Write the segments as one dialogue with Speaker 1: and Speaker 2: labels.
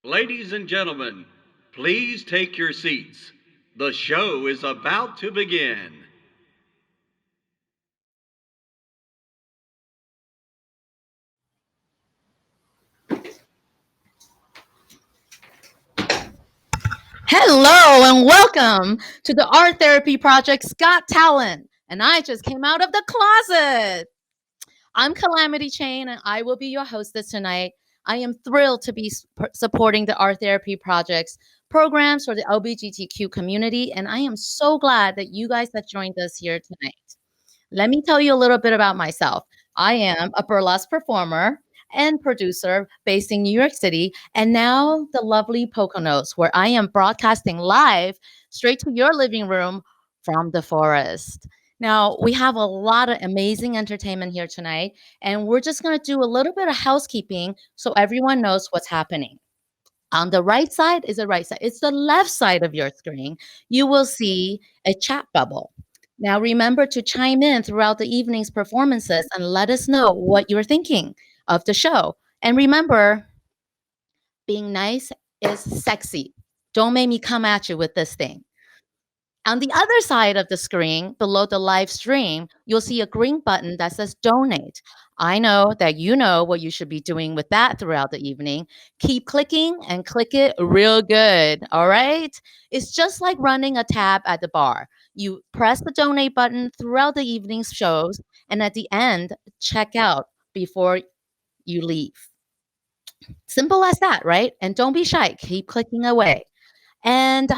Speaker 1: Ladies and gentlemen, please take your seats. The show is about to begin.
Speaker 2: Hello and welcome to the Art Therapy Project's Got Talent. And I just came out of the closet. I'm Calamity Chang and I will be your hostess tonight. I am thrilled to be supporting the Art Therapy Project's programs for the LGBTQ community. And I am so glad that you guys have joined us here tonight. Let me tell you a little bit about myself. I am a burlesque performer and producer based in New York City, and now the lovely Poconos, where I am broadcasting live straight to your living room from the forest. Now, we have a lot of amazing entertainment here tonight, and we're just going to do a little bit of housekeeping so everyone knows what's happening. On the right side is the right side. It's the left side of your screen. You will see a chat bubble. Now, remember to chime in throughout the evening's performances and let us know what you're thinking of the show. And remember, being nice is sexy. Don't make me come at you with this thing. On the other side of the screen, below the live stream, you'll see a green button that says donate. I know that you know what you should be doing with that throughout the evening. Keep clicking and click it real good. All right. It's just like running a tab at the bar. You press the donate button throughout the evening's shows, and at the end, check out before you leave. Simple as that, right? And don't be shy. Keep clicking away. And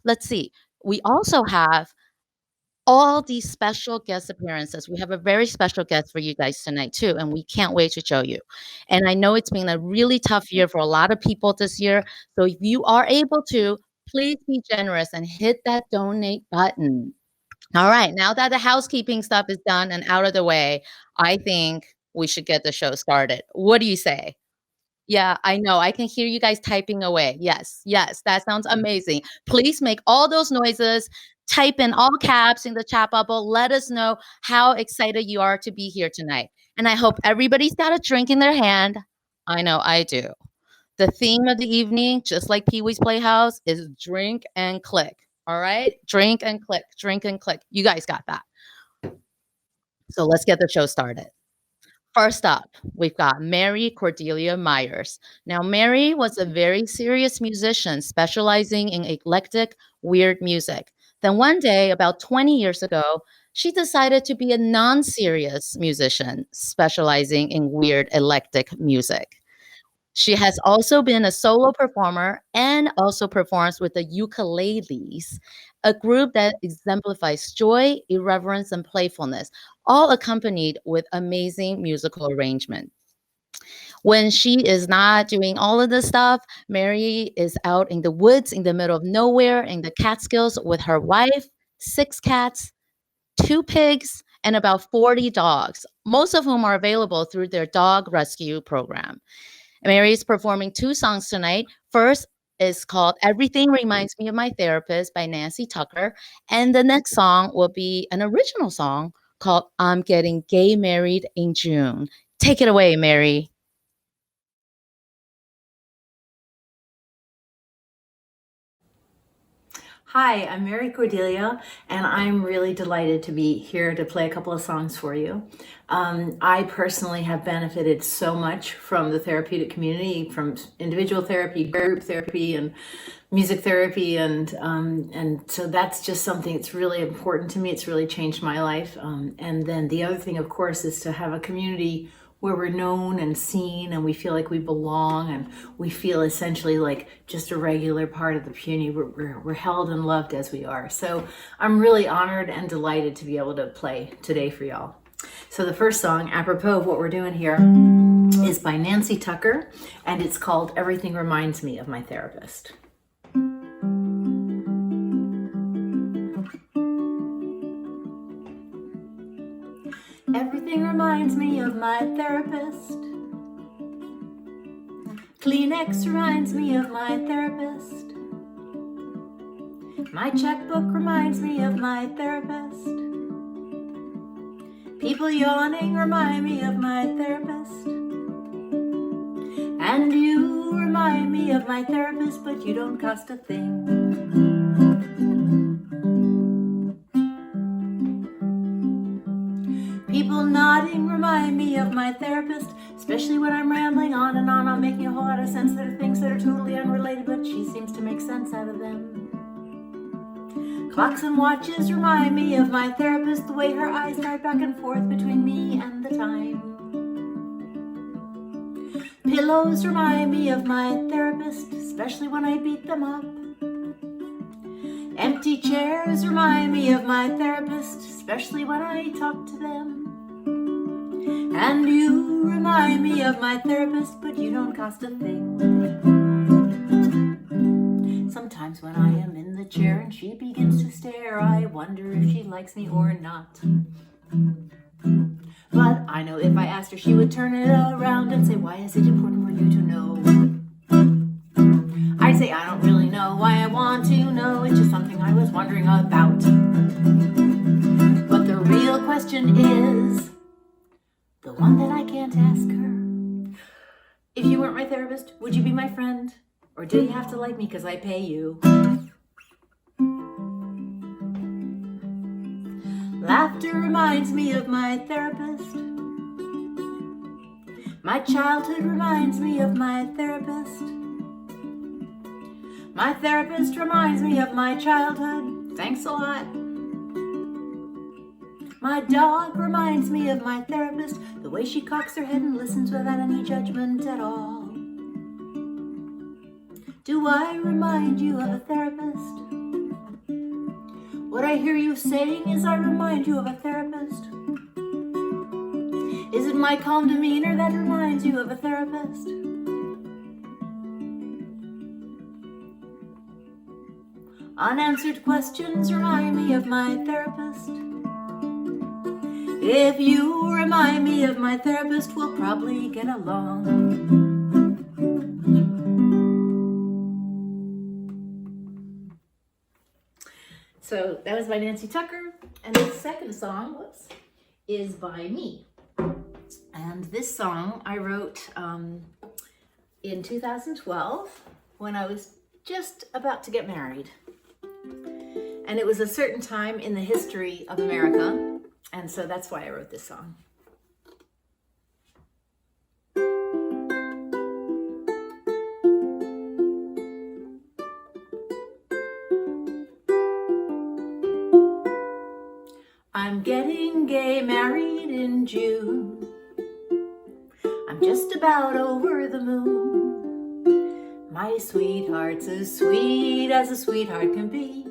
Speaker 2: let's see. We also have all these special guest appearances. We have a very special guest for you guys tonight too, and we can't wait to show you. And I know it's been a really tough year for a lot of people this year. So if you are able to, please be generous and hit that donate button. All right, now that the housekeeping stuff is done and out of the way, I think we should get the show started. What do you say? Yeah, I know. I can hear you guys typing away. Yes, yes, that sounds amazing. Please make all those noises. Type in all caps in the chat bubble. Let us know how excited you are to be here tonight. And I hope everybody's got a drink in their hand. I know I do. The theme of the evening, just like Pee Wee's Playhouse, is drink and click. All right? Drink and click, drink and click. You guys got that. So let's get the show started. First up, we've got Mary Cordelia Myers. Now, Mary was a very serious musician specializing in eclectic, weird music. Then one day, about 20 years ago, she decided to be a non serious musician specializing in weird, eclectic music. She has also been a solo performer and also performs with the Ukuleles, a group that exemplifies joy, irreverence, and playfulness, all accompanied with amazing musical arrangement. When she is not doing all of this stuff, Mary is out in the woods in the middle of nowhere in the Catskills with her wife, six cats, two pigs, and about 40 dogs, most of whom are available through their dog rescue program. Mary is performing two songs tonight. First is called Everything Reminds Me of My Therapist by Nancy Tucker. And the next song will be an original song called I'm Getting Gay Married in June. Take it away, Mary.
Speaker 3: Hi, I'm Mary Cordelia, and I'm really delighted to be here to play a couple of songs for you. I personally have benefited so much from the therapeutic community, from individual therapy, group therapy, and music therapy, and so that's just something that's really important to me. It's really changed my life. And then the other thing, of course, is to have a community where we're known and seen and we feel like we belong and we feel essentially like just a regular part of the community. We're held and loved as we are. So I'm really honored and delighted to be able to play today for y'all. So the first song, apropos of what we're doing here, is by Nancy Tucker, and it's called Everything Reminds Me of My Therapist. Everything reminds me of my therapist. Kleenex reminds me of my therapist. My checkbook reminds me of my therapist. People yawning remind me of my therapist. And you remind me of my therapist, but you don't cost a thing. People nodding remind me of my therapist, especially when I'm rambling on and on. I'm making a whole lot of sense. There are things that are totally unrelated, but she seems to make sense out of them. Clocks and watches remind me of my therapist, the way her eyes dart back and forth between me and the time. Pillows remind me of my therapist, especially when I beat them up. Empty chairs remind me of my therapist, especially when I talk to them. And you remind me of my therapist, but you don't cost a thing. Sometimes when I am in the chair and she begins to stare, I wonder if she likes me or not. But I know if I asked her, she would turn it around and say, why is it important for you to know? I'd say, I don't really know why I want to know. It's just something I was wondering about. But the real question is the one that I can't ask her. If you weren't my therapist, would you be my friend? Or do you have to like me because I pay you? Laughter reminds me of my therapist. My childhood reminds me of my therapist. My therapist reminds me of my childhood. Thanks a lot. My dog reminds me of my therapist, the way she cocks her head and listens without any judgment at all. Do I remind you of a therapist? What I hear you saying is I remind you of a therapist. Is it my calm demeanor that reminds you of a therapist? Unanswered questions remind me of my therapist. If you remind me of my therapist, we'll probably get along. So that was by Nancy Tucker, and the second song is by me. And this song I wrote in 2012 when I was just about to get married. And it was a certain time in the history of America, and so that's why I wrote this song. I'm getting gay married in June. I'm just about over the moon. My sweetheart's as sweet as a sweetheart can be,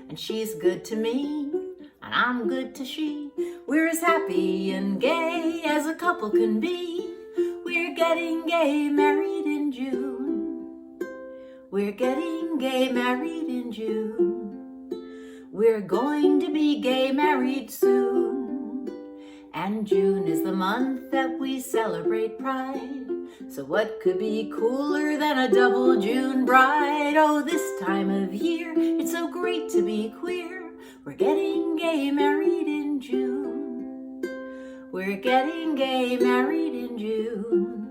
Speaker 3: and she's good to me, and I'm good to she. We're as happy and gay as a couple can be. We're getting gay married in June. We're getting gay married in June. We're going to be gay married soon. And June is the month that we celebrate Pride. So what could be cooler than a double June bride? Oh, this time of year, it's so great to be queer. We're getting gay married in June. We're getting gay married in June.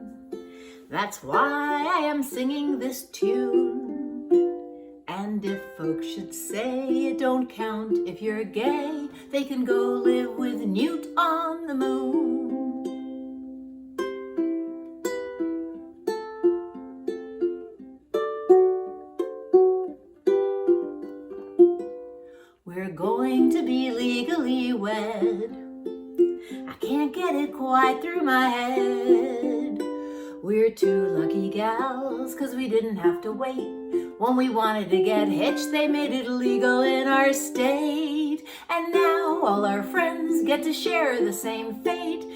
Speaker 3: That's why I am singing this tune. And if folks should say it don't count if you're gay, they can go live with Newt on the moon. We're going to be legally wed. I can't get it quite through my head. We're two lucky gals, 'cause we didn't have to wait. When we wanted to get hitched, they made it legal in our state. And now all our friends get to share the same fate.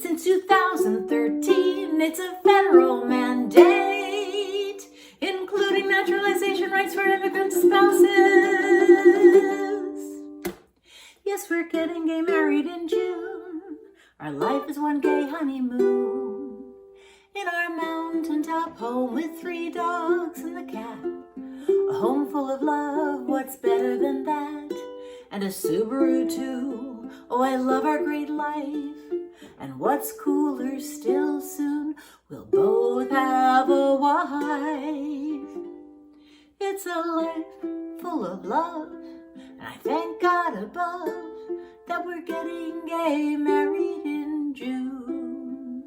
Speaker 3: Since 2013, it's a federal mandate, including naturalization rights for immigrant spouses. Yes, we're getting gay married in June. Our life is one gay honeymoon. In our mountaintop home with 3 dogs and the cat. A home full of love, what's better than that? And a Subaru too, oh I love our great life. And what's cooler still, soon we'll both have a wife. It's a life full of love, and I thank God above that we're getting gay married in June.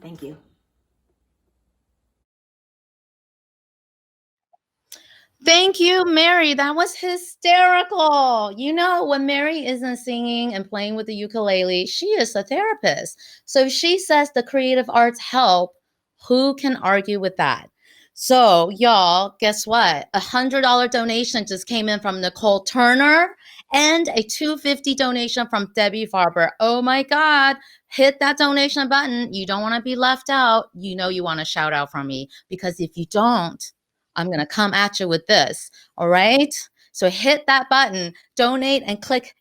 Speaker 3: Thank you.
Speaker 2: Thank you, Mary. That was hysterical. You know, when Mary isn't singing and playing with the ukulele, she is a therapist. So she says the creative arts help. Who can argue with that? So, y'all, guess what? $100 donation just came in from Nicole Turner and a $250 donation from Debbie Farber. Oh my God. Hit that donation button. You don't want to be left out. You know you want a shout out from me, because if you don't, I'm going to come at you with this. All right. So hit that button, donate, and click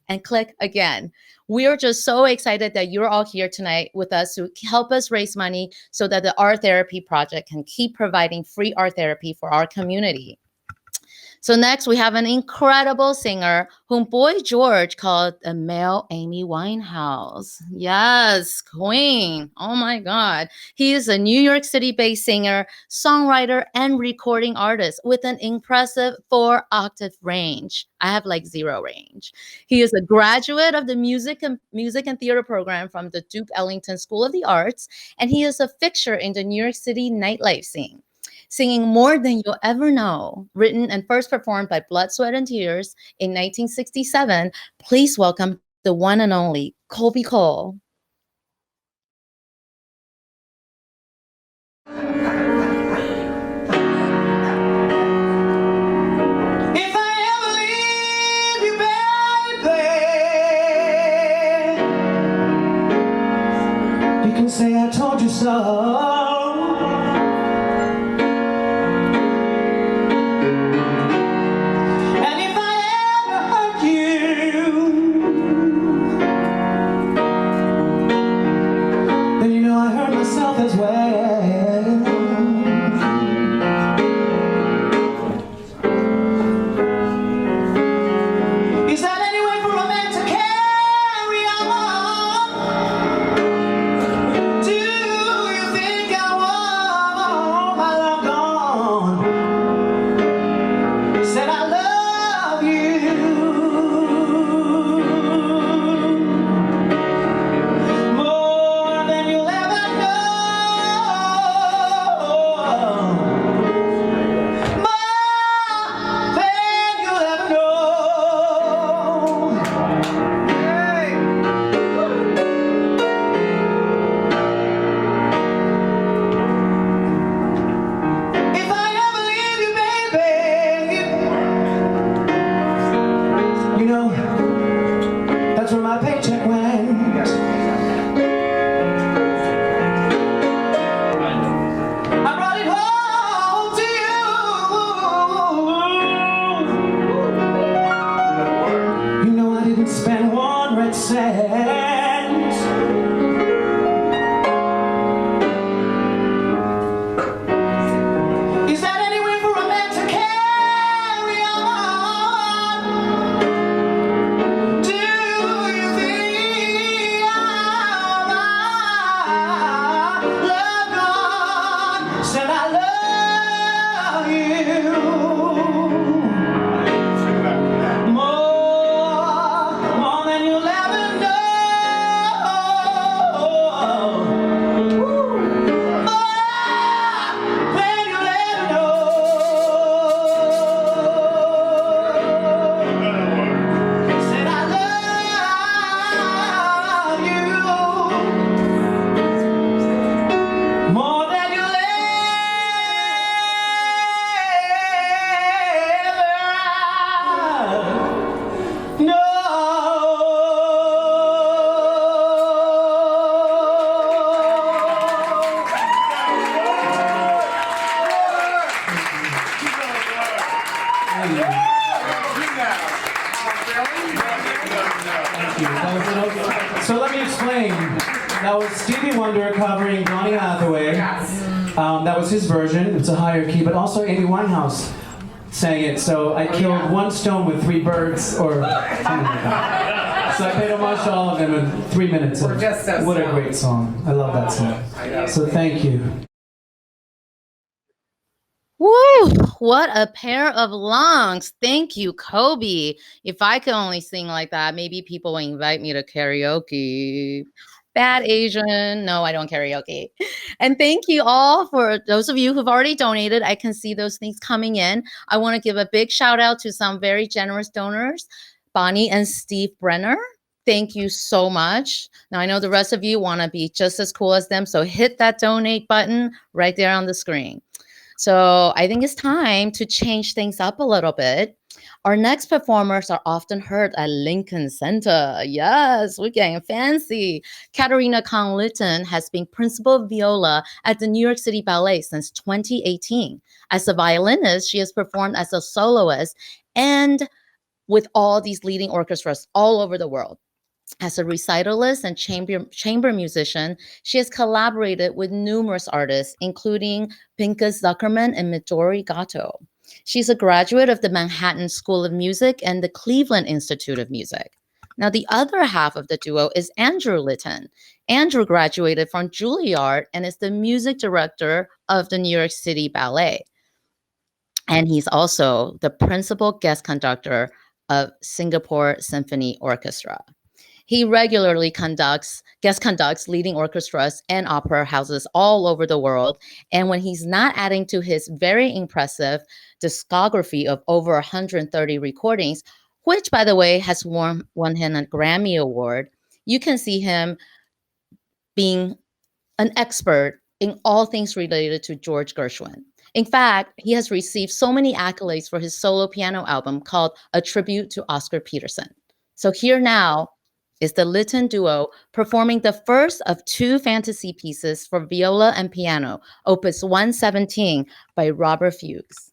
Speaker 2: again. We are just so excited that you're all here tonight with us to help us raise money so that the Art Therapy Project can keep providing free art therapy for our community. So next, we have an incredible singer whom Boy George called a male Amy Winehouse. Yes, queen. Oh my God. He is a New York City-based singer, songwriter, and recording artist with an impressive 4-octave range. I have like 0 range. He is a graduate of the music and theater program from the Duke Ellington School of the Arts, and he is a fixture in the New York City nightlife scene. Singing More Than You'll Ever Know, written and first performed by Blood, Sweat, and Tears in 1967, please welcome the one and only Colby Cole.
Speaker 4: If I ever leave you, baby, you can say I told you so. As well. Is that any way for a man to carry on? Do you think I want my love gone? Said I love you more than you'll ever know. That's where my paycheck went. I brought it home to you. You know I didn't spend 1 red cent. Is that any way for a man to carry on? Said I love you more than you'll ever know. More than you'll ever know. Said I love you more than you'll ever know. So let me explain. That was Stevie Wonder covering Donny Hathaway. That was his version. It's a higher key, but also Amy Winehouse sang it, so I killed one stone with 3 birds, or something like that. So I paid homage to all of them in 3 minutes.
Speaker 5: We're just so
Speaker 4: what a
Speaker 5: stoned.
Speaker 4: great song. I love that song. So thank you.
Speaker 2: Woo! What a pair of lungs. Thank you, Kobe. If I could only sing like that, maybe people will invite me to karaoke. Bad Asian. No, I don't karaoke. And thank you all for those of you who've already donated. I can see those things coming in. I want to give a big shout out to some very generous donors, Bonnie and Steve Brenner. Thank you so much. Now, I know the rest of you want to be just as cool as them, so hit that donate button right there on the screen. So I think it's time to change things up a little bit. Our next performers are often heard at Lincoln Center. Yes, we're getting fancy. Katarina Kong-Litton has been principal viola at the New York City Ballet since 2018. As a violinist, she has performed as a soloist and with all these leading orchestras all over the world. As a recitalist and chamber musician, she has collaborated with numerous artists, including Pinchas Zuckerman and Midori Gato. She's a graduate of the Manhattan School of Music and the Cleveland Institute of Music. Now, the other half of the duo is Andrew Litton. Andrew graduated from Juilliard and is the music director of the New York City Ballet. And he's also the principal guest conductor of Singapore Symphony Orchestra. He regularly guest conducts leading orchestras and opera houses all over the world. And when he's not adding to his very impressive discography of over 130 recordings, which, by the way, has won him a Grammy Award, you can see him being an expert in all things related to George Gershwin. In fact, he has received so many accolades for his solo piano album called A Tribute to Oscar Peterson. So here now is the Litton duo performing the first of 2 fantasy pieces for viola and piano, opus 117 by Robert Fuchs.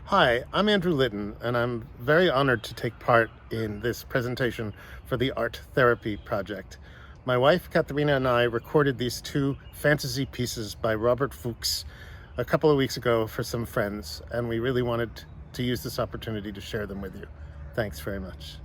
Speaker 6: Hi, I'm Andrew Litton, and I'm very honored to take part in this presentation for the Art Therapy Project. My wife, Katharina, and I recorded these 2 fantasy pieces by Robert Fuchs a couple of weeks ago for some friends, and we really wanted to use this opportunity to share them with you. Thanks very much.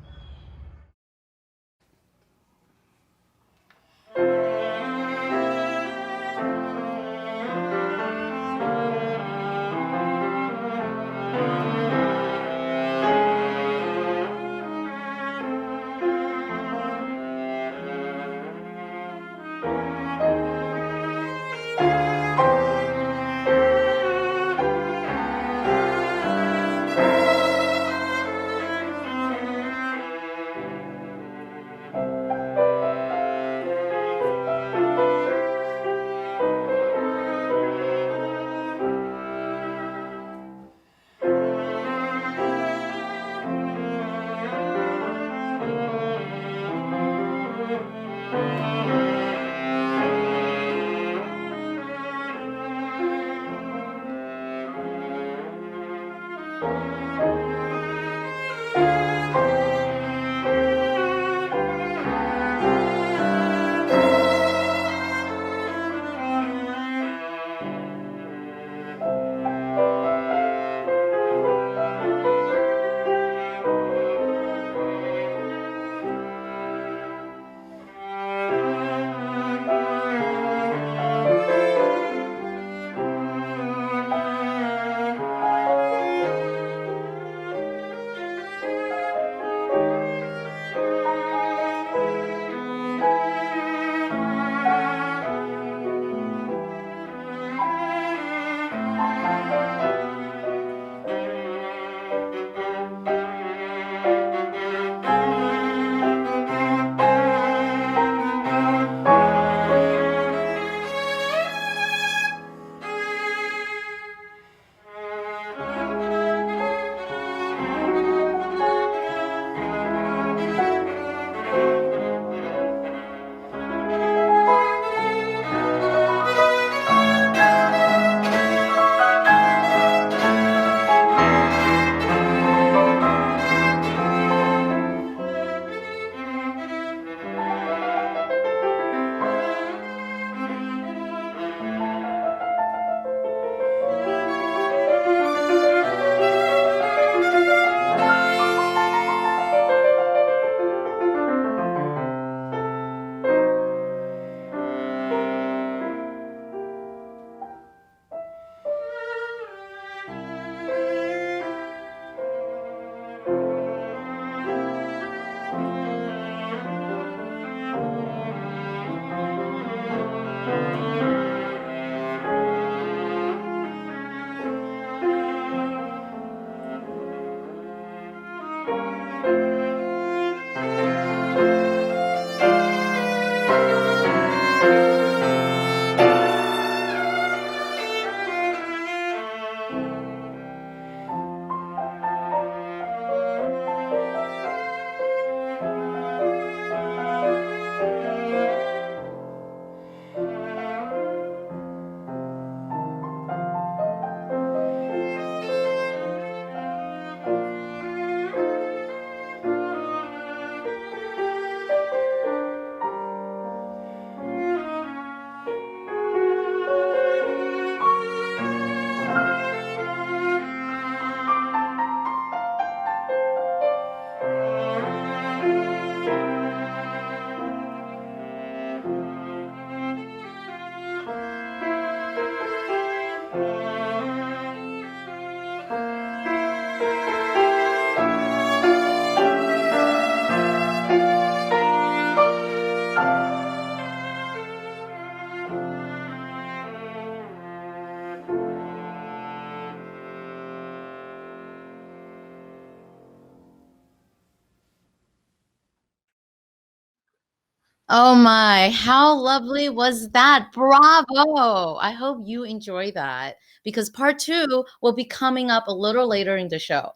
Speaker 2: Oh my, how lovely was that? Bravo. I hope you enjoy that because part two will be coming up a little later in the show.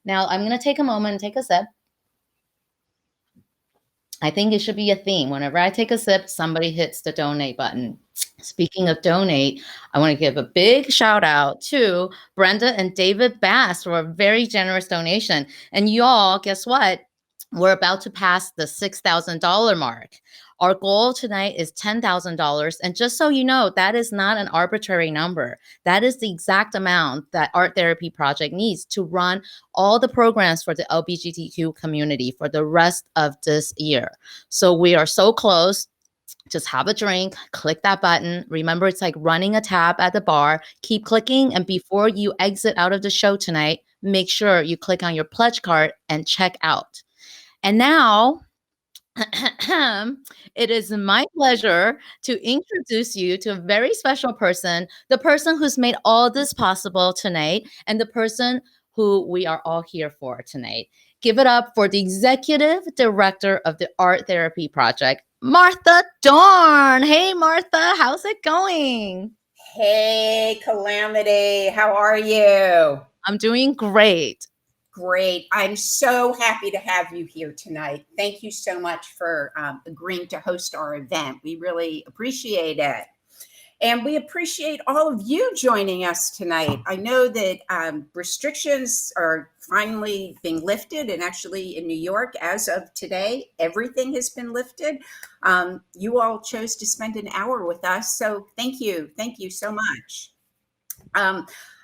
Speaker 2: Now, I'm going to take a moment and take a sip. I think it should be a theme. Whenever I take a sip, somebody hits the donate button. Speaking of donate, I want to give a big shout out to Brenda and David Bass for a very generous donation. And y'all, guess what? We're about to pass the $6,000 mark. Our goal tonight is $10,000. And just so you know, that is not an arbitrary number. That is the exact amount that Art Therapy Project needs to run all the programs for the LGBTQ community for the rest of this year. So we are so close. Just have a drink, click that button. Remember, it's like running a tab at the bar. Keep clicking. And before you exit out of the show tonight, make sure you click on your pledge card and check out. And now, it is my pleasure to introduce you to a very special person, the person who's made all this possible tonight, and the person who we are all here for tonight. Give it up for the executive director of the Art Therapy Project, Martha Dorn. Hey, Martha, how's it going?
Speaker 5: Hey, Calamity, how are you?
Speaker 2: I'm doing great.
Speaker 5: Great. I'm so happy to have you here tonight. Thank you so much for agreeing to host our event. We really appreciate it. And we appreciate all of you joining us tonight. I know that restrictions are finally being lifted, and actually in New York, as of today, everything has been lifted. You all chose to spend an hour with us, so thank you. Thank you so much.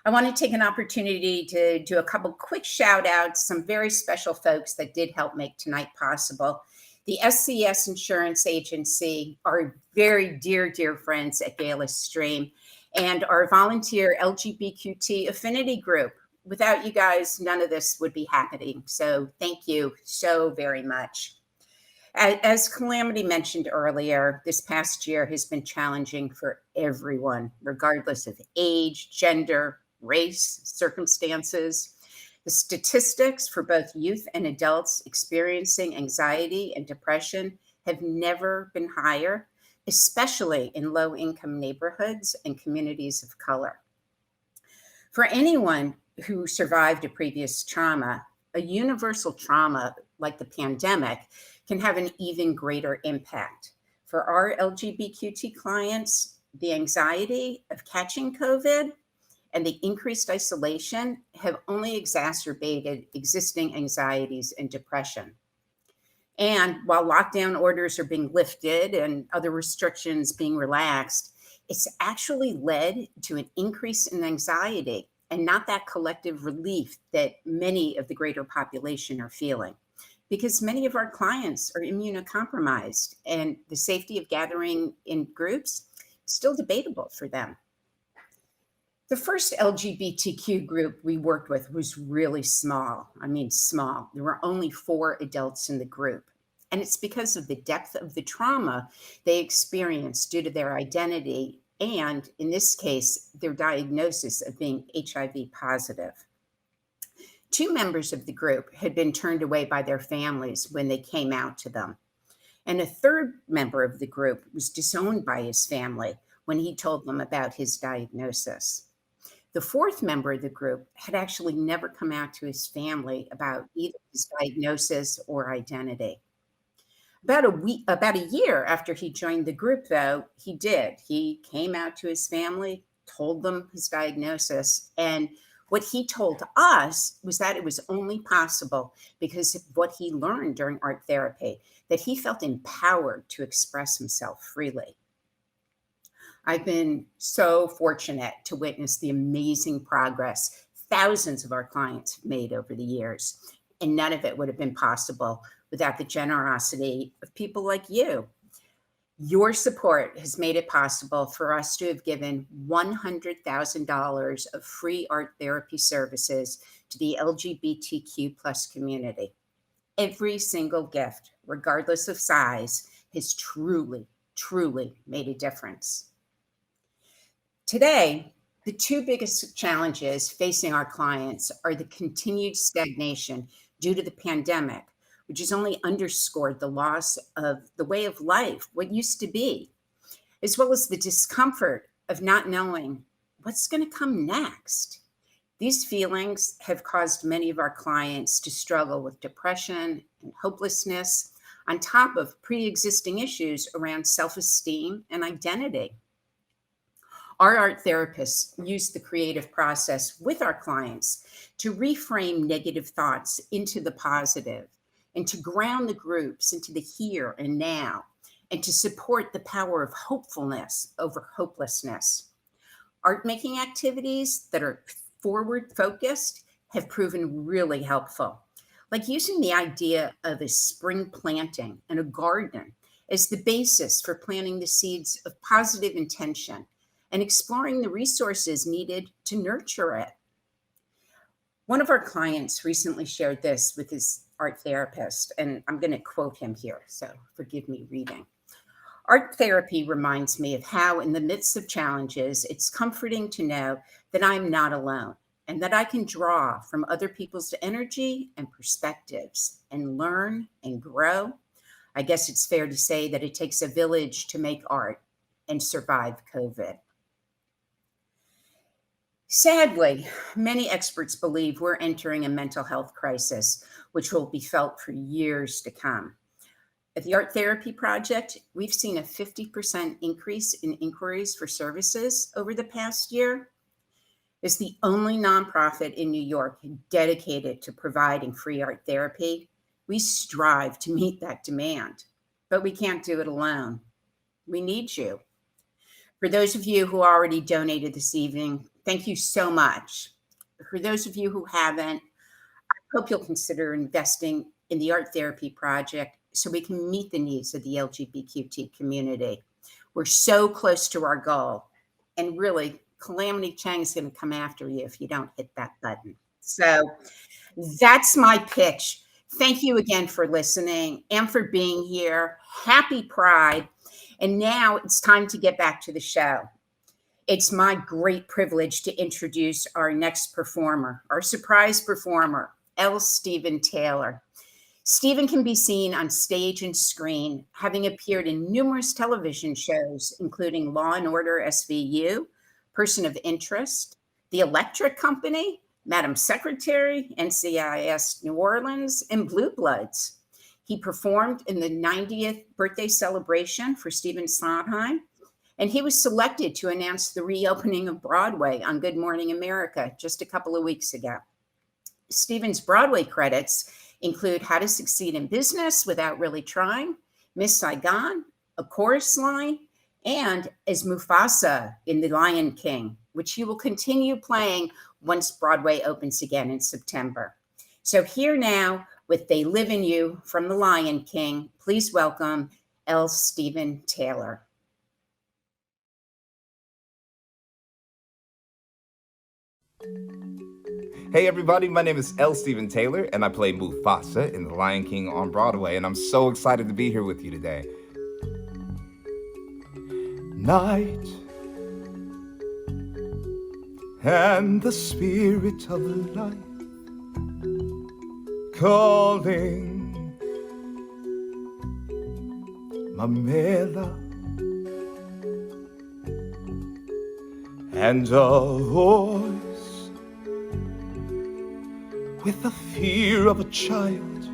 Speaker 5: I want to take an opportunity to do a couple quick shout outs, some very special folks that did help make tonight possible. The SCS Insurance Agency, our very dear, dear friends at Galis Stream, and our volunteer LGBTQIA affinity group. Without you guys, none of this would be happening. So thank you so very much. As Calamity mentioned earlier, this past year has been challenging for everyone, regardless of age, gender, race, circumstances. The statistics for both youth and adults experiencing anxiety and depression have never been higher, especially in low-income neighborhoods and communities of color. For anyone who survived a previous trauma, a universal trauma like the pandemic can have an even greater impact. For our LGBTQ clients, the anxiety of catching COVID and the increased isolation have only exacerbated existing anxieties and depression. And while lockdown orders are being lifted and other restrictions being relaxed, it's actually led to an increase in anxiety and not that collective relief that many of the greater population are feeling. Because many of our clients are immunocompromised and the safety of gathering in groups is still debatable for them. The first LGBTQ group we worked with was really small. I mean, small. There were only 4 adults in the group. And it's because of the depth of the trauma they experienced due to their identity and, in this case, their diagnosis of being HIV positive. 2 members of the group had been turned away by their families when they came out to them. And a 3rd member of the group was disowned by his family when he told them about his diagnosis. The 4th member of the group had actually never come out to his family about either his diagnosis or identity. About a year after he joined the group, though, he did. He came out to his family, told them his diagnosis, and what he told us was that it was only possible because of what he learned during art therapy, that he felt empowered to express himself freely. I've been so fortunate to witness the amazing progress thousands of our clients have made over the years, and none of it would have been possible without the generosity of people like you. Your support has made it possible for us to have given $100,000 of free art therapy services to the LGBTQ plus community. Every single gift, regardless of size, has truly, truly made a difference. Today, the 2 biggest challenges facing our clients are the continued stagnation due to the pandemic, which has only underscored the loss of the way of life, what used to be, as well as the discomfort of not knowing what's going to come next. These feelings have caused many of our clients to struggle with depression and hopelessness, on top of pre-existing issues around self-esteem and identity. Our art therapists use the creative process with our clients to reframe negative thoughts into the positive, and to ground the groups into the here and now, and to support the power of hopefulness over hopelessness. Art making activities that are forward focused have proven really helpful, like using the idea of a spring planting and a garden as the basis for planting the seeds of positive intention and exploring the resources needed to nurture it. One of our clients recently shared this with his art therapist, and I'm going to quote him here, so forgive me reading. Art therapy reminds me of how, in the midst of challenges, it's comforting to know that I'm not alone and that I can draw from other people's energy and perspectives and learn and grow. I guess it's fair to say that it takes a village to make art and survive COVID. Sadly, many experts believe we're entering a mental health crisis, which will be felt for years to come. At the Art Therapy Project, we've seen a 50% increase in inquiries for services over the past year. As the only nonprofit in New York dedicated to providing free art therapy, we strive to meet that demand, but we can't do it alone. We need you. For those of you who already donated this evening, thank you so much. For those of you who haven't, I hope you'll consider investing in the Art Therapy Project so we can meet the needs of the LGBTQIA community. We're so close to our goal, and really, Calamity Chang is going to come after you if you don't hit that button. So that's my pitch. Thank you again for listening and for being here. Happy Pride. And now it's time to get back to the show. It's my great privilege to introduce our next performer, our surprise performer, L. Stephen Taylor. Stephen can be seen on stage and screen, having appeared in numerous television shows, including Law and Order SVU, Person of Interest, The Electric Company, Madam Secretary, NCIS New Orleans, and Blue Bloods. He performed in the 90th birthday celebration for Stephen Sondheim, and he was selected to announce the reopening of Broadway on Good Morning America just a couple of weeks ago. Stephen's Broadway credits include How to Succeed in Business Without Really Trying, Miss Saigon, A Chorus Line, and as Mufasa in The Lion King, which he will continue playing once Broadway opens again in September. So here now with They Live in You from The Lion King, please welcome L. Stephen Taylor.
Speaker 7: Hey everybody, my name is L. Stephen Taylor, and I play Mufasa in The Lion King on Broadway, and I'm so excited to be here with you today. Night and the spirit of life calling Mamela, and a voice with the fear of a child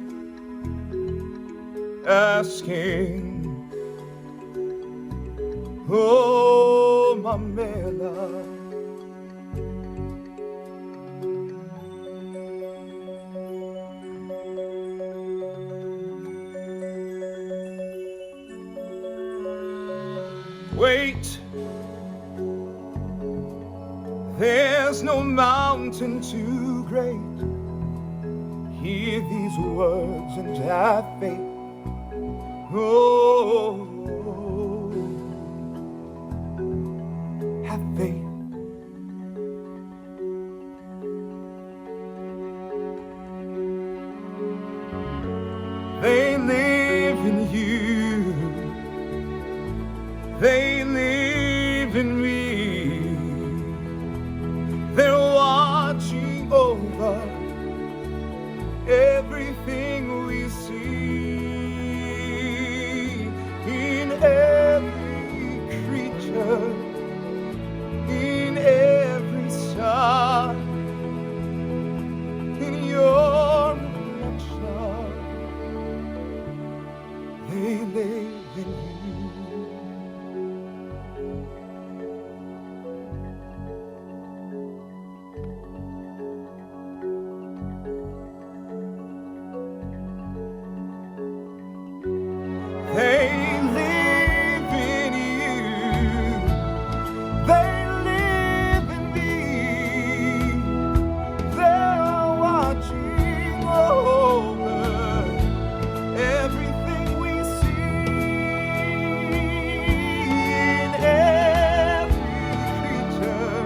Speaker 7: asking, oh, Mamela. Wait, there's no mountain too great. Hear these words and have faith. Oh, have faith. They live in you. They live in me. They're watching over everything we see. live in you. They live in you. They live in me. They're watching over everything we see, in every creature,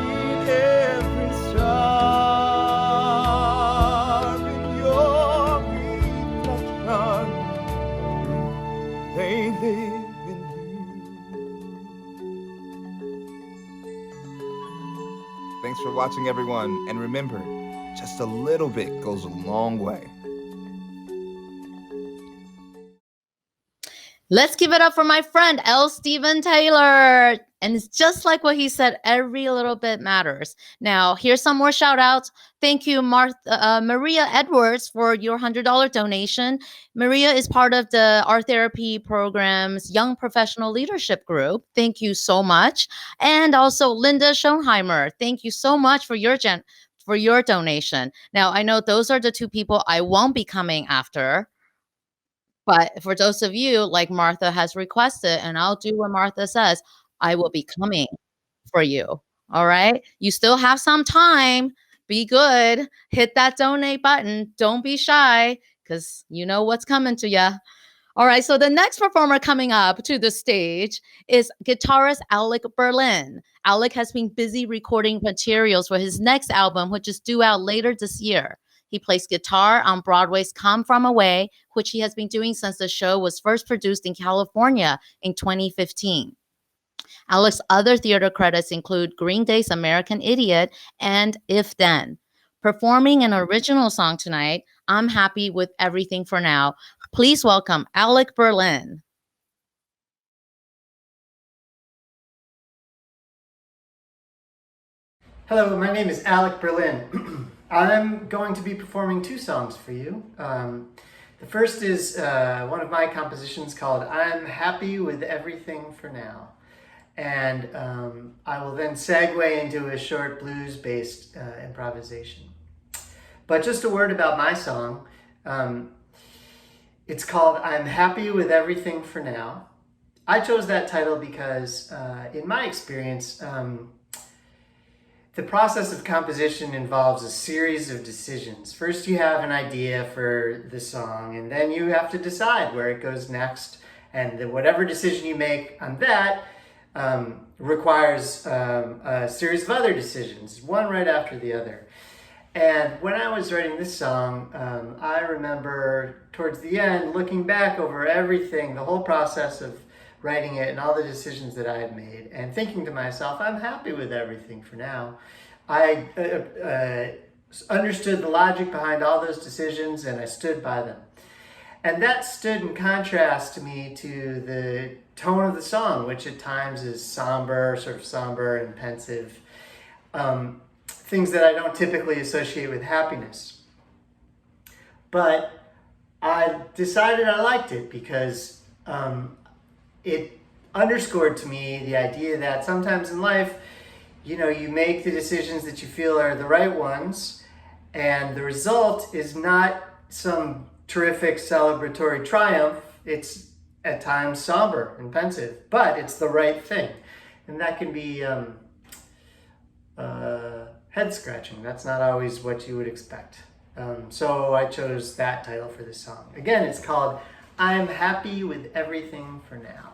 Speaker 7: in every star, in your reflection. They live in you. Thanks for watching, everyone. And remember, just a little bit goes a long way.
Speaker 2: Let's give it up for my friend, L. Stephen Taylor. And it's just like what he said, every little bit matters. Now, here's some more shout outs. Thank you, Maria Edwards, for your $100 donation. Maria is part of the Art Therapy Program's Young Professional Leadership Group. Thank you so much. And also Linda Schoenheimer, thank you so much for your donation. Now, I know those are the two people I won't be coming after. But for those of you, like Martha has requested, and I'll do what Martha says, I will be coming for you. All right? You still have some time. Be good. Hit that donate button. Don't be shy, because you know what's coming to you. All right, so the next performer coming up to the stage is guitarist Alec Berlin. Alec has been busy recording materials for his next album, which is due out later this year. He plays guitar on Broadway's Come From Away, which he has been doing since the show was first produced in California in 2015. Alec's other theater credits include Green Day's American Idiot and If Then. Performing an original song tonight, I'm Happy with Everything for Now. Please welcome Alec Berlin.
Speaker 8: Hello, my name is Alec Berlin. I'm going to be performing two songs for you. The first is one of my compositions called I'm Happy with Everything for Now. And I will then segue into a short blues-based improvisation. But just a word about my song. It's called I'm Happy with Everything for Now. I chose that title because in my experience, the process of composition involves a series of decisions. First, you have an idea for the song, and then you have to decide where it goes next. And whatever decision you make on that requires a series of other decisions, one right after the other. And when I was writing this song, I remember towards the end looking back over everything, the whole process of writing it and all the decisions that I had made, and thinking to myself, I'm happy with everything for now. I understood the logic behind all those decisions, and I stood by them. And that stood in contrast to me to the tone of the song, which at times is somber, sort of somber and pensive, things that I don't typically associate with happiness. But I decided I liked it because it underscored to me the idea that sometimes in life, you know, you make the decisions that you feel are the right ones, and the result is not some terrific celebratory triumph. It's at times somber and pensive, but it's the right thing. And that can be head scratching. That's not always what you would expect. So I chose that title for this song. Again, it's called I'm Happy with Everything for Now.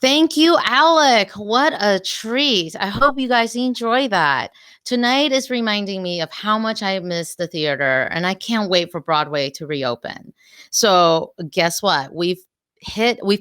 Speaker 2: Thank you, Alec. What a treat. I hope you guys enjoy that. Tonight is reminding me of how much I miss the theater, and I can't wait for Broadway to reopen. So, guess what? We've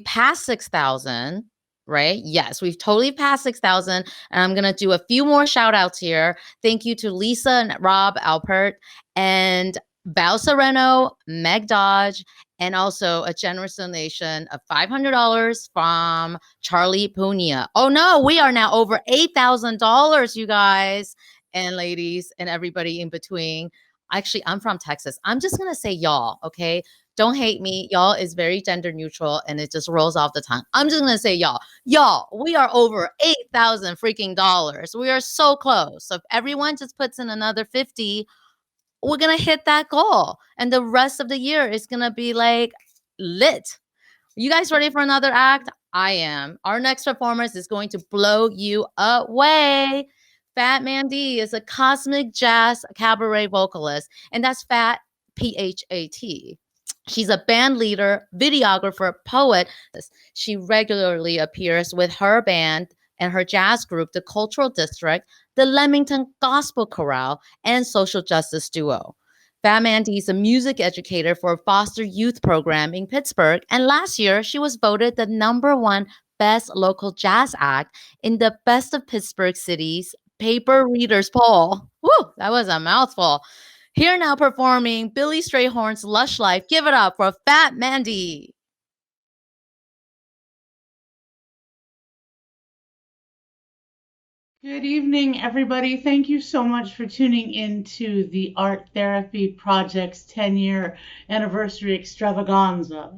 Speaker 2: passed 6,000, right? Yes, we've totally passed 6,000. And I'm going to do a few more shout outs here. Thank you to Lisa and Rob Alpert and Val Sereno, Meg Dodge, and also a generous donation of $500 from Charlie Punia. Oh no, we are now over $8,000, you guys and ladies and everybody in between. Actually, I'm from Texas. I'm just going to say y'all, okay? Don't hate me. Y'all is very gender neutral and it just rolls off the tongue. I'm just going to say y'all. Y'all, we are over 8,000 freaking dollars. We are so close. So if everyone just puts in another 50, we're going to hit that goal. And the rest of the year is going to be like lit. You guys ready for another act? I am. Our next performance is going to blow you away. Fat Mandy is a cosmic jazz cabaret vocalist, and that's Fat, P-H-A-T. She's a band leader, videographer, poet. She regularly appears with her band and her jazz group, the Cultural District, the Leamington Gospel Chorale, and Social Justice Duo. Fat Mandy is a music educator for a foster youth program in Pittsburgh, and last year she was voted the #1 best local jazz act in the Best of Pittsburgh Cities Paper Readers Poll. Woo, that was a mouthful. Here now performing Billy Strayhorn's Lush Life. Give it up for Fat Mandy.
Speaker 9: Good evening, everybody. Thank you so much for tuning in to the Art Therapy Project's 10-year anniversary extravaganza.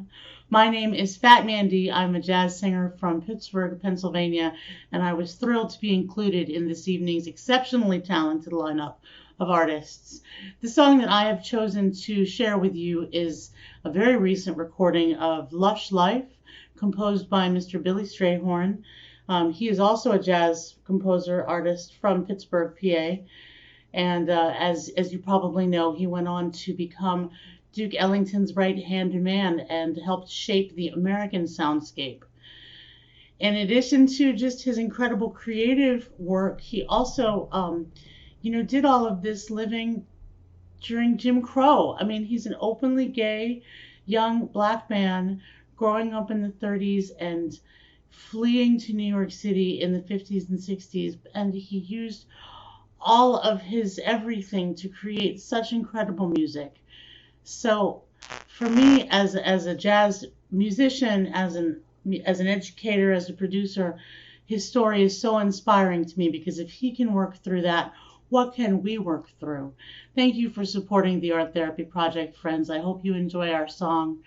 Speaker 9: My name is Fat Mandy. I'm a jazz singer from Pittsburgh, Pennsylvania, and I was thrilled to be included in this evening's exceptionally talented lineup of artists. The song that I have chosen to share with you is a very recent recording of Lush Life, composed by Mr. Billy Strayhorn. He is also a jazz composer, artist from Pittsburgh, PA. And as you probably know, he went on to become Duke Ellington's right-hand man and helped shape the American soundscape. In addition to just his incredible creative work, he also, did all of this living during Jim Crow. I mean, he's an openly gay young Black man growing up in the 30s and fleeing to New York City in the 50s and 60s. And he used all of his everything to create such incredible music. So for me, as a jazz musician, as an educator, as a producer, his story is so inspiring to me, because if he can work through that, what can we work through? Thank you for supporting the Art Therapy Project, friends. I hope you enjoy our song.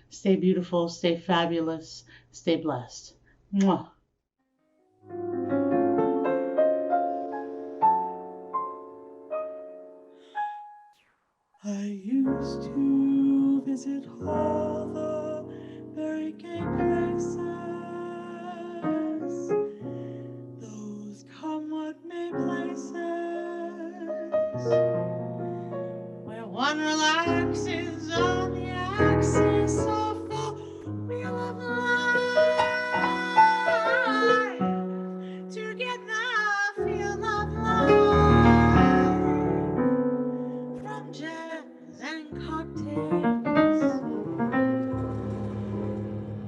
Speaker 9: Stay beautiful, stay fabulous, stay blessed. Mwah. I used to visit all the very gay places, those come what may places, where one relaxes on the axis of the wheel of life to get the feel of life from jazz and cocktails.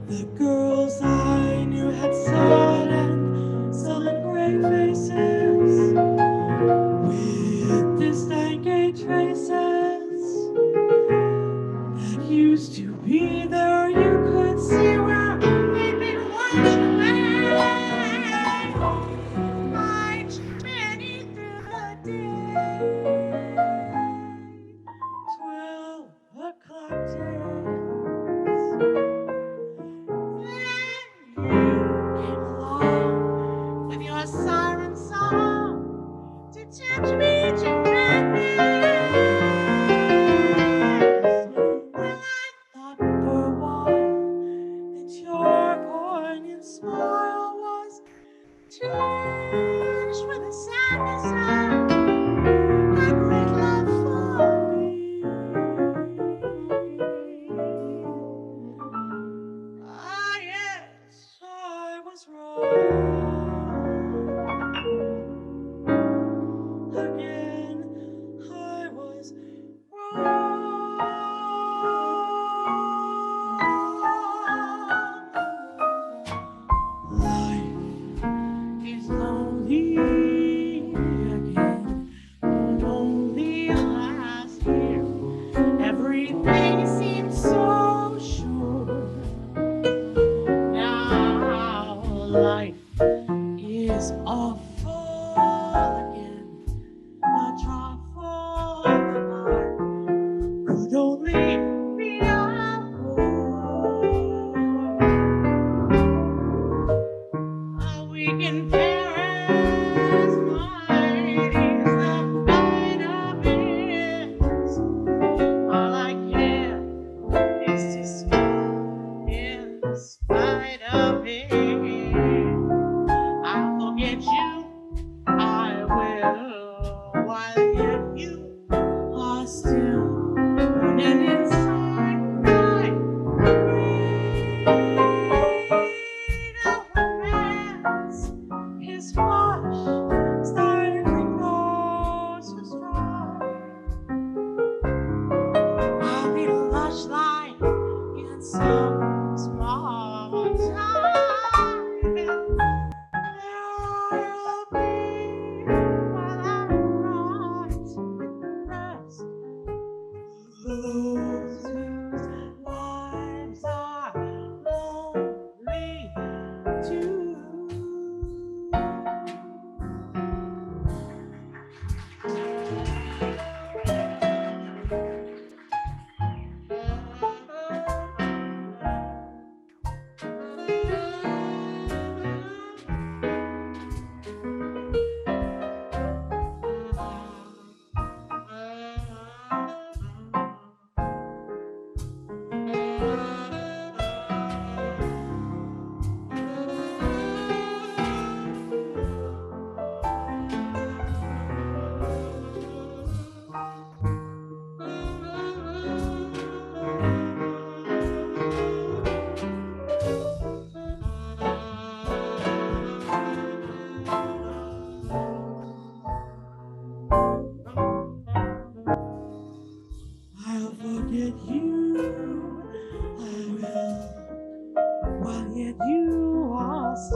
Speaker 9: The girls I knew had sad and sullen gray faces with distinct gay traces that used to be there. You could see where they'd been watching much many through the day. 12 o'clock days. Then you came along with your siren song to tempt me to madness. Well, I thought for a while that your poignant smile was tinged with the sadness of a great love for me. Ah, yes, I was wrong. Again, I was wrong. Life is lonely again, lonely last year. Everything seemed so sure. Now life is awful again. A drop of heart could only be a week in Paris, might is the fight of it. All I care is to stay in spite of it.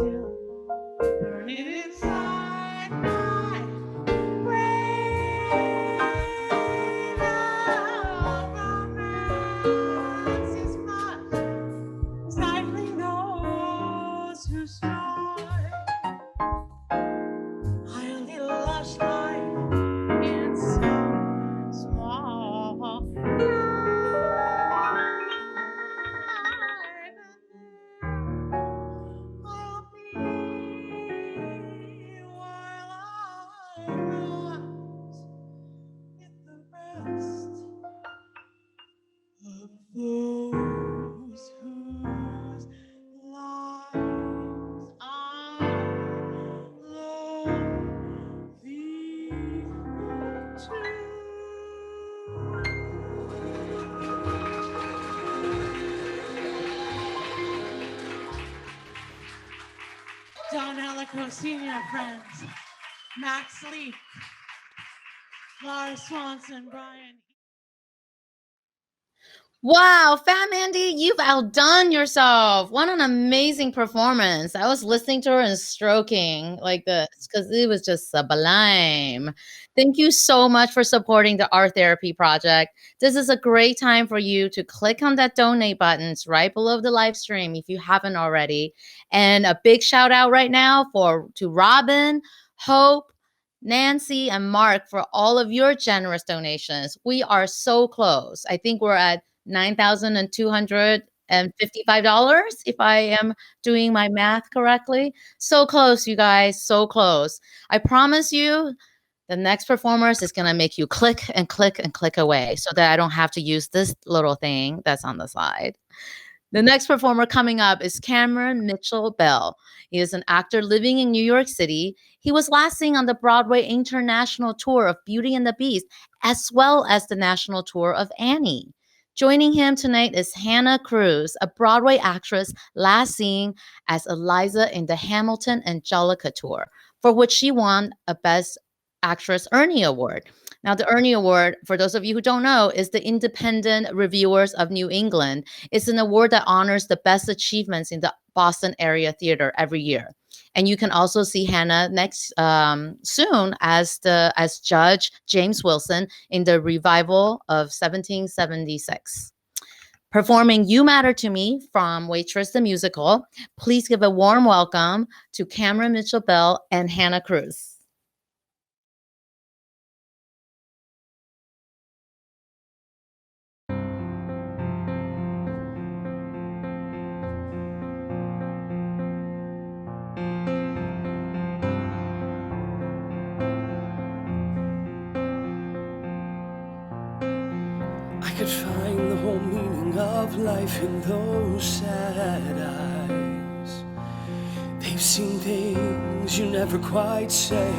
Speaker 9: still burning inside my brain. Oh, romance is much stifling those who strive. I only lush life in some small I'll be while I rise with the rest of those whose lives I love thee too. Don Alico Senior friends, Max Leak, Laura Swanson, Brian.
Speaker 2: Wow, Fat Mandy, you've outdone yourself. What an amazing performance. I was listening to her and stroking like this because it was just sublime. Thank you so much for supporting the Art Therapy Project. This is a great time for you to click on that donate buttons right below the live stream if you haven't already. And a big shout out right now to Robin, Hope, Nancy, and Mark for all of your generous donations. We are so close. I think we're at $9,255, if I am doing my math correctly. So close, you guys, so close. I promise you, the next performers is going to make you click and click and click away so that I don't have to use this little thing that's on the side. The next performer coming up is Cameron Mitchell Bell. He is an actor living in New York City. He was last seen on the Broadway International Tour of Beauty and the Beast, as well as the national tour of Annie. Joining him tonight is Hannah Cruz, a Broadway actress last seen as Eliza in the Hamilton Angelica tour, for which she won a Best Actress Ernie Award. Now, the Ernie Award, for those of you who don't know, is the Independent Reviewers of New England. It's an award that honors the best achievements in the Boston area theater every year. And you can also see Hannah next soon as Judge James Wilson in the revival of 1776. Performing You Matter to Me from Waitress the Musical, please give a warm welcome to Cameron Mitchell Bell and Hannah Cruz.
Speaker 10: I could find the whole meaning of life in those sad eyes. They've seen things you never quite say,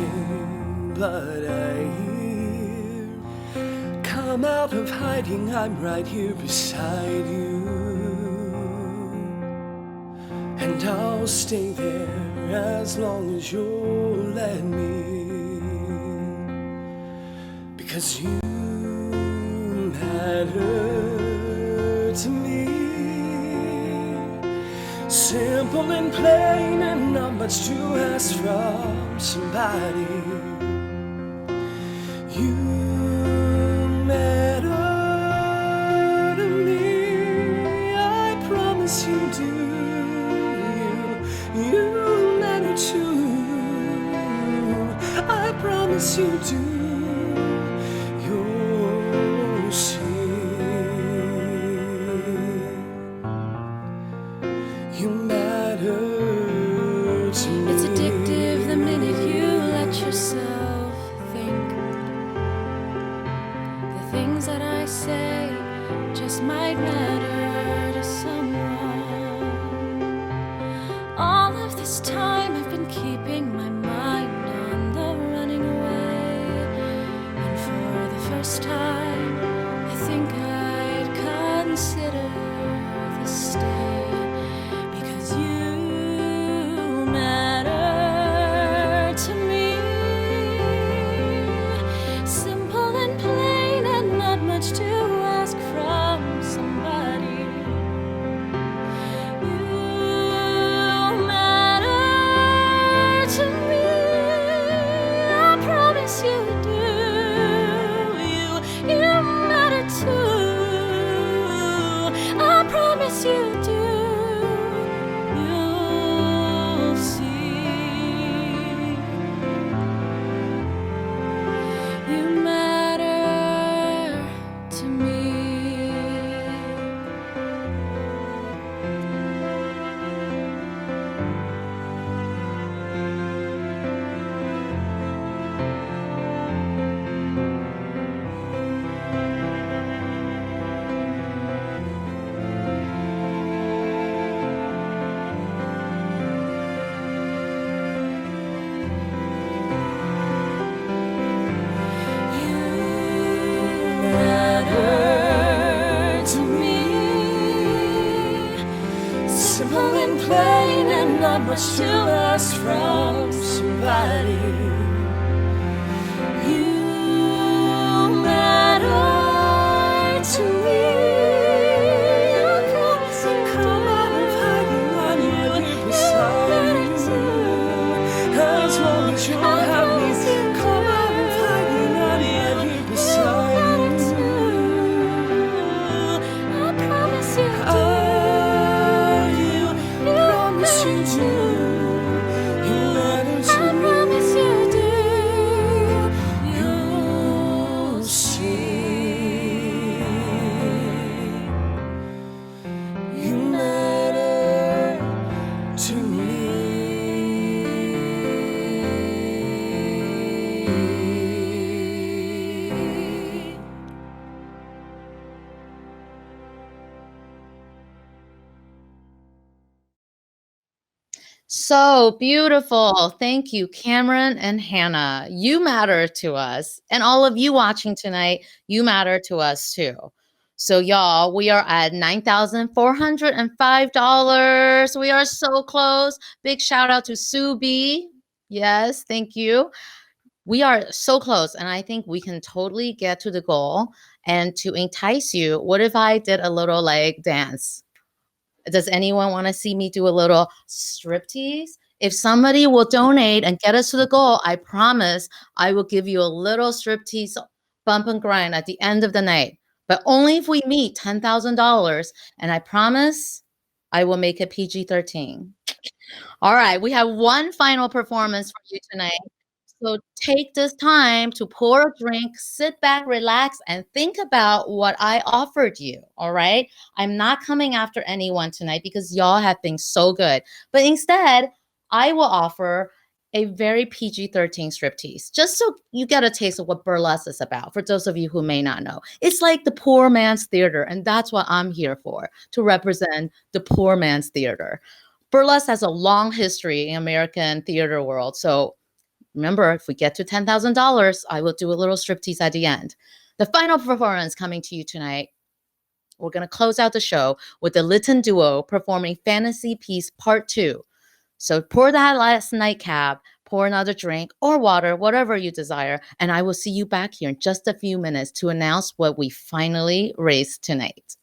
Speaker 10: but I hear. Come out of hiding, I'm right here beside you. And I'll stay there as long as you'll let me. Because you matter to me. Simple and plain and not much to ask from somebody. You matter to me. I promise you do. You matter too. I promise you do.
Speaker 11: You matter
Speaker 10: not much to ask from somebody. You matter to me. Come out of hiding, I'm here beside you. As long as you have me, come out of hiding, I'm here beside you. I promise you do. You promise you do. You matter to me. I promise you do. You'll see. You matter to me.
Speaker 2: So beautiful. Thank you, Cameron and Hannah. You matter to us. And all of you watching tonight, you matter to us too. So, y'all, we are at $9,405. We are so close. Big shout out to Sue B. Yes, thank you. We are so close. And I think we can totally get to the goal. And to entice you, what if I did a little like dance? Does anyone want to see me do a little striptease? If somebody will donate and get us to the goal, I promise I will give you a little striptease bump and grind at the end of the night. But only if we meet $10,000. And I promise I will make it PG-13. All right, we have one final performance for you tonight. So take this time to pour a drink, sit back, relax, and think about what I offered you. All right. I'm not coming after anyone tonight because y'all have been so good. But instead, I will offer a very PG-13 striptease, just so you get a taste of what burlesque is about. For those of you who may not know, it's like the poor man's theater. And that's what I'm here for, to represent the poor man's theater. Burlesque has a long history in American theater world. So remember, if we get to $10,000, I will do a little striptease at the end. The final performance coming to you tonight, we're going to close out the show with the Lytton Duo performing Fantasy Piece Part 2. So pour that last nightcap, pour another drink or water, whatever you desire, and I will see you back here in just a few minutes to announce what we finally raised tonight.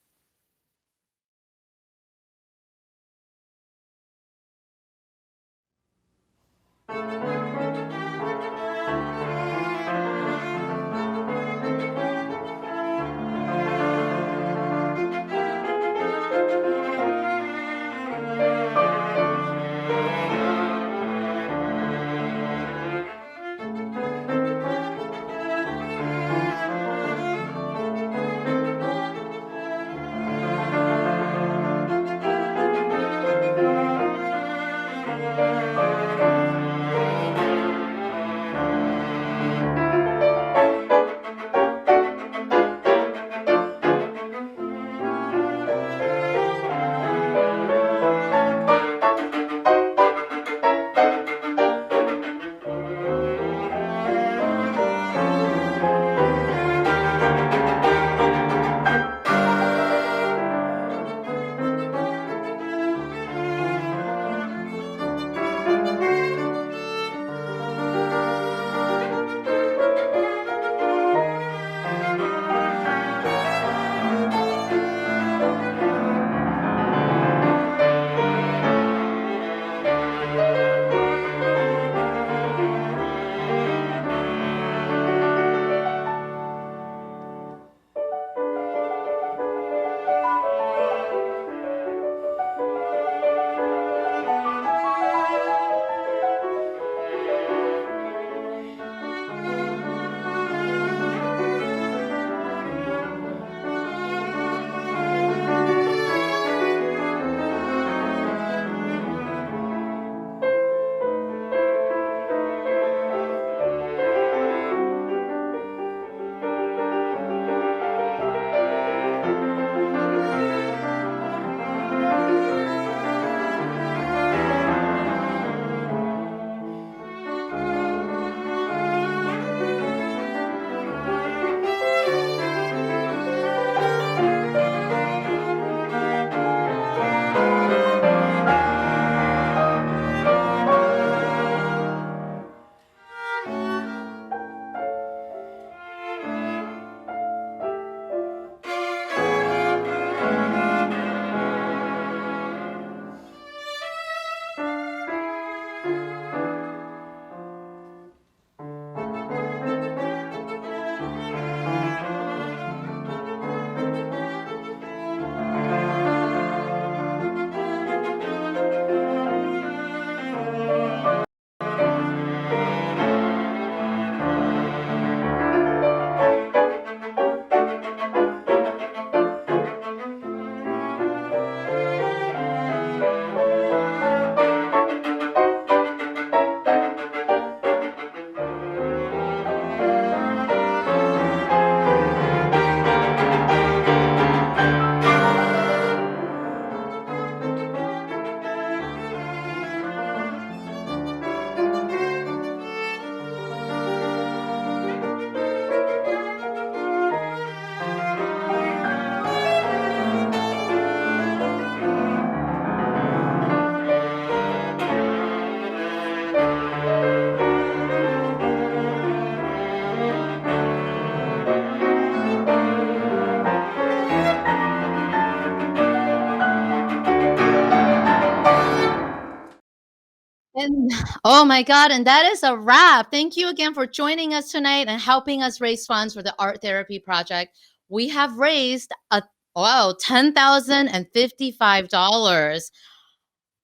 Speaker 2: And oh my God, and that is a wrap. Thank you again for joining us tonight and helping us raise funds for the Art Therapy Project. We have raised $10,055.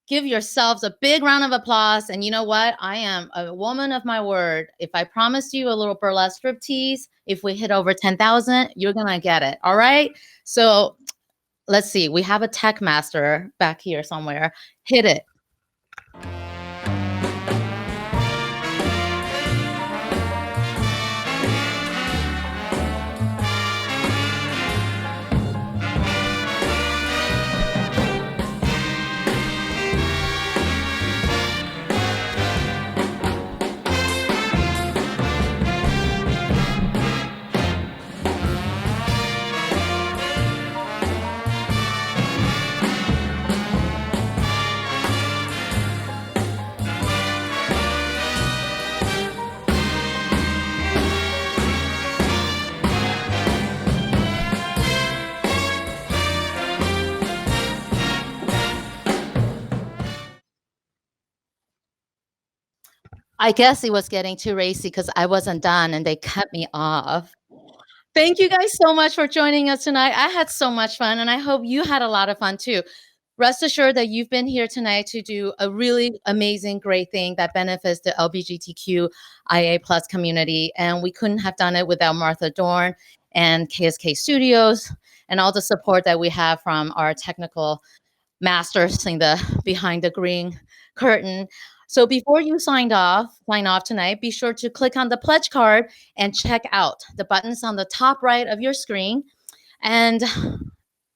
Speaker 2: Give yourselves a big round of applause. And you know what? I am a woman of my word. If I promised you a little burlesque striptease, if we hit over 10,000, you're gonna get it. All right. So let's see. We have a tech master back here somewhere. Hit it. I guess it was getting too racy because I wasn't done and they cut me off. Thank you guys so much for joining us tonight. I had so much fun and I hope you had a lot of fun too. Rest assured that you've been here tonight to do a really amazing, great thing that benefits the LGBTQIA plus community. And we couldn't have done it without Martha Dorn and KSK Studios and all the support that we have from our technical masters in the behind the green curtain. So before you sign off tonight, be sure to click on the pledge card and check out the buttons on the top right of your screen. And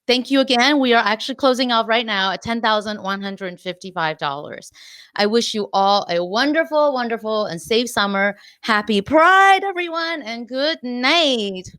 Speaker 2: thank you again. We are actually closing out right now at $10,155. I wish you all a wonderful, wonderful, and safe summer. Happy Pride, everyone, and good night.